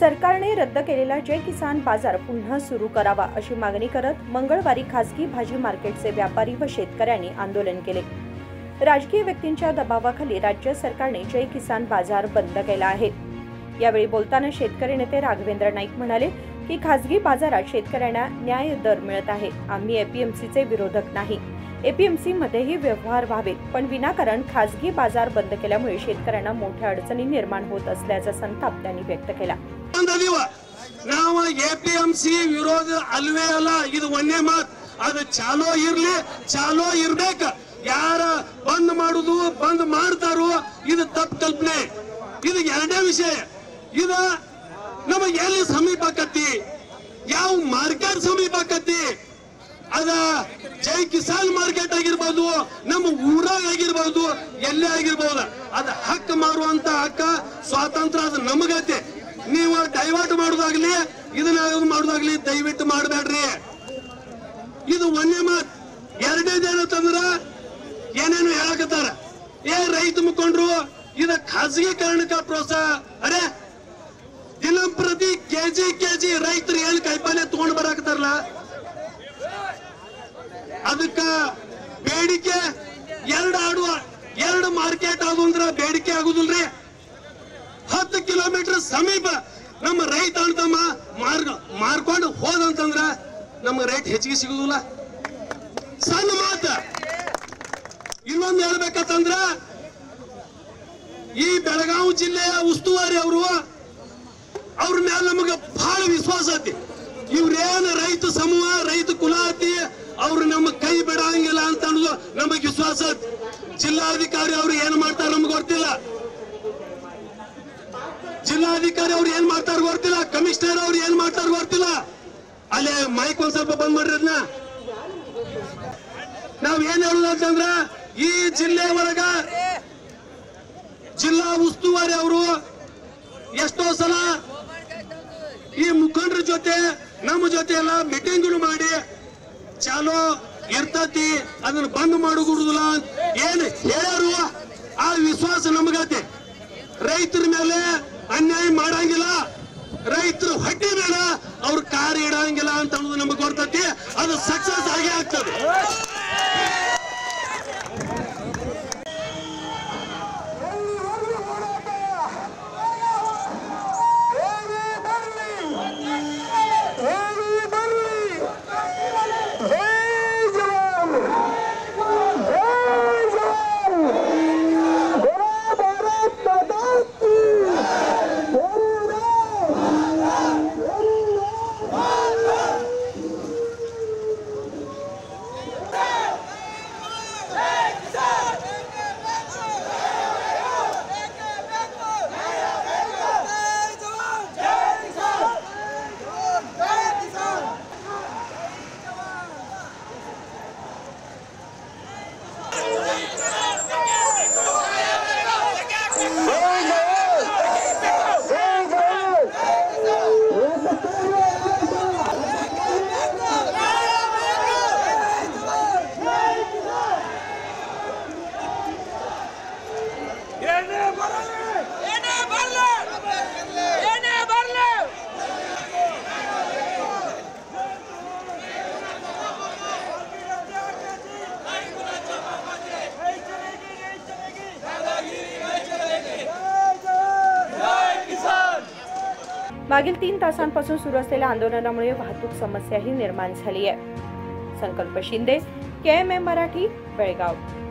सरकारने रद्द केलेला जय किसान बाजार पुन्हा सुरू करावा अशी मागणी करत मंगळवारी खासगी भाजी मार्केटचे व्यापारी व शेतकऱ्यांनी आंदोलन केले। राजकीय व्यक्तींच्या दबावाखाली राज्य सरकारने जय किसान बाजार बंद केला आहे। यावेळी बोलताना शेतकरी नेते राघवेंद्र नाईक म्हणाले की खासगी बाजारात शेतकऱ्यांना न्याय दर मिळत आहे। आम्ही एपीएमसीचे विरोधक नाही, एपीएमसी मध्येही व्यवहार व्हावेत, पण विनाकारण खासगी बाजार बंद केल्यामुळे शेतकऱ्यांना मोठ्या अडचणी निर्माण होत असल्याचा संताप त्यांनी व्यक्त केला। ನಾವು ಎಪಿಎಂಸಿ ವಿರೋಧ ಅಲ್ವೇ ಅಲ್ಲ, ಇದು ಒಂದೇ ಮಾತು, ಅದು ಚಾಲೋ ಇರ್ಬೇಕು। ಯಾರ ಬಂದ್ ಮಾಡುದು ಬಂದ್ ಮಾಡ್ತಾರೋ ಇದು ತಪ್ಪು ಕಲ್ಪನೆ। ಇದು ಎರಡನೇ ವಿಷಯ। ಇದು ನಮಗೆ ಎಲ್ಲಿ ಸಮೀಪ ಆಕತಿ, ಯಾವ ಮಾರ್ಕೆಟ್ ಸಮೀಪ ಆಕತಿ, ಅದ ಜೈ ಕಿಸಾನ್ ಮಾರ್ಕೆಟ್ ಆಗಿರ್ಬೋದು, ನಮ್ಮ ಊರಾಗ ಆಗಿರ್ಬೋದು, ಎಲ್ಲೇ ಆಗಿರ್ಬೋದು, ಅದ ಹಕ್ಕು ಮಾರುವಂತ ಹಕ್ಕ ಸ್ವಾತಂತ್ರ್ಯ ಅದು ನಮಗೈತೆ। ನೀವು ಡೈವರ್ಟ್ ಮಾಡೋದಾಗ್ಲಿ ಇದನ್ನ ಮಾಡೋದಾಗ್ಲಿ ದಯವಿಟ್ಟು ಮಾಡಬೇಡ್ರಿ। ಇದು ಒಂದೇ ಮಾತು। ಎರಡನೇದೇನಂತಂದ್ರ ಏನೇನು ಹೇಳಕತ್ತಾರ, ರೈತ ಮುಖಂಡರು ಇದ ಖಾಸಗೀಕರಣಕ್ಕೆ ಪ್ರೋತ್ಸಾಹ। ಅರೆ ದಿನಂಪ್ರತಿ ಕೆಜಿ ರೈತರು ಏನು ಕೈಪಲ್ಯ ತಗೊಂಡು ಬರಾಕತ್ತಾರಲ್ಲ, ಅದಕ್ಕ ಬೇಡಿಕೆ ಎರಡು ಮಾರ್ಕೆಟ್ ಆದು ಅಂದ್ರ ಬೇಡಿಕೆ ಆಗುದಿಲ್ರಿ। 10 ಕಿಲೋಮೀಟರ್ ಸಮೀಪ ನಮ್ಮ ರೈತ ಅಂತಮ್ಮ ಮಾರ್ಕೊಂಡು ಹೋದಂತಂದ್ರ ನಮ್ಗೆ ರೇಟ್ ಹೆಚ್ಚಿಗೆ ಸಿಗುದಿಲ್ಲ। ಸಣ್ಣ ಮಾತ ಇನ್ನೊಂದು ಹೇಳ್ಬೇಕಂದ್ರ, ಈ ಬೆಳಗಾವಿ ಜಿಲ್ಲೆಯ ಉಸ್ತುವಾರಿ ಅವ್ರ ಮೇಲೆ ನಮಗೆ ಬಹಳ ವಿಶ್ವಾಸ ಐತಿ। ಇವ್ರೇನು ರೈತ ಸಮೂಹ ರೈತ ಕುಲ ಐತಿ, ಅವ್ರು ನಮ್ಮ ಕೈ ಬಿಡಂಗಿಲ್ಲ ಅಂತ ಅನ್ನೋದು ನಮಗೆ ವಿಶ್ವಾಸ ಐತಿ। ಜಿಲ್ಲಾಧಿಕಾರಿ ಅವ್ರು ಏನ್ ಮಾಡ್ತಾರ ನಮ್ಗೆ ಗೊತ್ತಿಲ್ಲ, ಜಿಲ್ಲಾಧಿಕಾರಿ ಅವ್ರು ಏನ್ ಮಾಡ್ತಾರ ಗೊತ್ತಿಲ್ಲ, ಕಮಿಷನರ್ ಅವ್ರು ಏನ್ ಮಾಡ್ತಾರ ಗೊತ್ತಿಲ್ಲ। ಅಲ್ಲೇ ಮೈಕ್ ಒಂದ್ ಸ್ವಲ್ಪ ಬಂದ್ ಮಾಡ್ರಿ। ಅದನ್ನ ನಾವ್ ಏನ್ ಹೇಳುದಂತಂದ್ರ, ಈ ಜಿಲ್ಲೆವರೆಗ ಜಿಲ್ಲಾ ಉಸ್ತುವಾರಿ ಅವರು ಎಷ್ಟೋ ಸಲ ಈ ಮುಖಂಡರ ಜೊತೆ ನಮ್ಮ ಜೊತೆ ಎಲ್ಲ ಮೀಟಿಂಗ್ ಮಾಡಿ ಚಾಲೋ ಇರ್ತತಿ, ಅದನ್ನ ಬಂದ್ ಮಾಡುಗುದಿಲ್ಲ ಏನ್ ಹೇಳ್ಯಾರು, ಆ ವಿಶ್ವಾಸ ನಮಗೈತೆ। ರೈತರ ಮೇಲೆ ಅನ್ಯಾಯ ಮಾಡಂಗಿಲ್ಲ, ರೈತರ ಹೊಟ್ಟೆ ಮೇಲೆ ಅವ್ರ ಕಾರ್ ಇಡಂಗಿಲ್ಲ ಅಂತ ಅನ್ನೋದು ನಮಗೆ ಗೊತ್ತೈತಿ। ಅದು ಸಕ್ಸಸ್ ಆಗೇ ಆಗ್ತದೆ। मागील 3 तासांपासून सुरू असलेल्या आंदोलनामुळे वाहतूक समस्याही निर्माण झाली आहे। संकल्प शिंदे, KMM मराठी, बेळगाव।